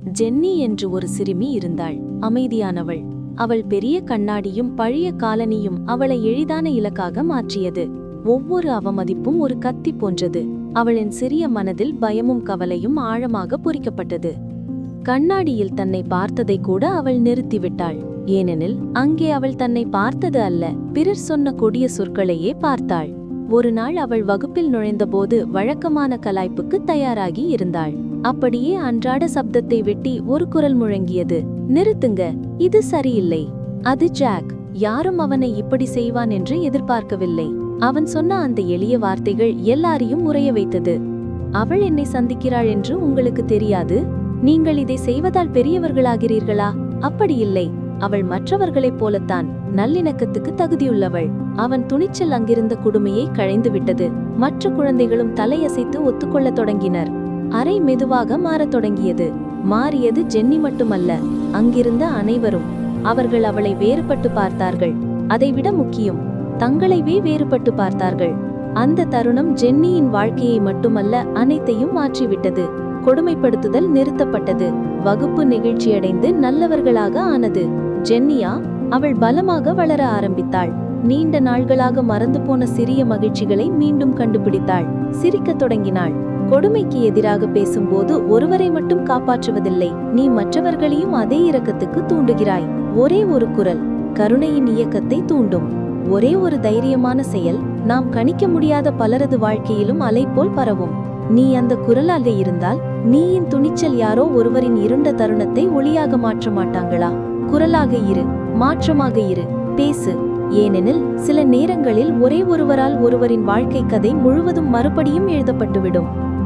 Jenny என்று ஒரு சிறுமி இருந்தாள். அமைதியானவள். அவள் பெரிய கண்ணாடியும் பழைய காலனியும் அவளை எளிதான இலக்காக மாற்றியது. ஒவ்வொரு அவமதிப்பும் ஒரு கத்தி போன்றது. அவளின் சிறிய மனதில் பயமும் கவலையும் ஆழமாக பொறிக்கப்பட்டது. கண்ணாடியில் தன்னை பார்த்ததை கூட அவள் நிறுத்திவிட்டாள். ஏனெனில் அங்கே அவள் தன்னை பார்த்தது அல்ல, பிறர் சொன்ன கொடிய சொற்களையே பார்த்தாள். ஒரு நாள் அவள் வகுப்பில் நுழைந்தபோது வழக்கமான கலாய்ப்புக்கு தயாராகி இருந்தாள். அப்படியே அன்றாட சப்தத்தை வெட்டி ஒரு குரல் முழங்கியது. நிறுத்துங்க, இது சரியில்லை. அது ஜாக். யாரும் அவனை இப்படி செய்வான் என்று எதிர்பார்க்கவில்லை. அவன் சொன்ன அந்த எளிய வார்த்தைகள் எல்லாரையும் உறைய வைத்தது. அவள் என்னை சந்திக்கிறாள் என்று உங்களுக்கு தெரியாது. நீங்கள் இதை செய்வதால் பெரியவர்களாகிறீர்களா? அப்படியில்லை. அவள் மற்றவர்களைப் போலத்தான் நல்லிணக்கத்துக்கு தகுதியுள்ளவள். அவன் துணிச்சல் அங்கிருந்த கொடுமையை களைந்து விட்டது. மற்ற குழந்தைகளும் தலையசைத்து ஒத்துக்கொள்ளத் தொடங்கினர். அறை மெதுவாக மாறத் தொடங்கியது. மாறியது ஜென்னி மட்டுமல்ல, அங்கிருந்த அனைவரும். அவர்கள் அவளை வேறுபட்டு பார்த்தார்கள். அதைவிட முக்கியம், தங்களைவே வேறுபட்டு பார்த்தார்கள். அந்த தருணம் ஜென்னியின் வாழ்க்கையை மட்டுமல்ல, அனைத்தையும் மாற்றிவிட்டது. கொடுமைப்படுத்துதல் நிறுத்தப்பட்டது. வகுப்பு நெகிழ்ச்சியடைந்து நல்லவர்களாக ஆனது. ஜென்னியா? அவள் பலமாக வளர ஆரம்பித்தாள். நீண்ட நாள்களாக மறந்து போன சிறிய மகிழ்ச்சிகளை மீண்டும் கண்டுபிடித்தாள். சிரிக்கத் தொடங்கினாள். கொடுமைக்கு எதிராக பேசும்போது ஒருவரை மட்டும் காப்பாற்றுவதில்லை, நீ மற்றவர்களையும் அதே இரக்கத்துக்கு தூண்டுகிறாய். ஒரே ஒரு குரல் கருணையின் இயக்கத்தை தூண்டும். ஒரே ஒரு தைரியமான செயல் நாம் கணிக்க முடியாத பலரது வாழ்க்கையிலும் அலை போல் பரவும். நீ அந்த குரலாக இருந்தால், நீயின் துணிச்சல் யாரோ ஒருவரின் இருண்ட தருணத்தை ஒளியாக மாற்ற மாட்டாங்களா? குரலாக இரு, மாற்றமாக இரு, பேசு. ஏனெனில் சில நேரங்களில் ஒரே ஒருவரால் ஒருவரின் வாழ்க்கை கதை முழுவதும் மறுபடியும் எழுதப்பட்டுவிடும்.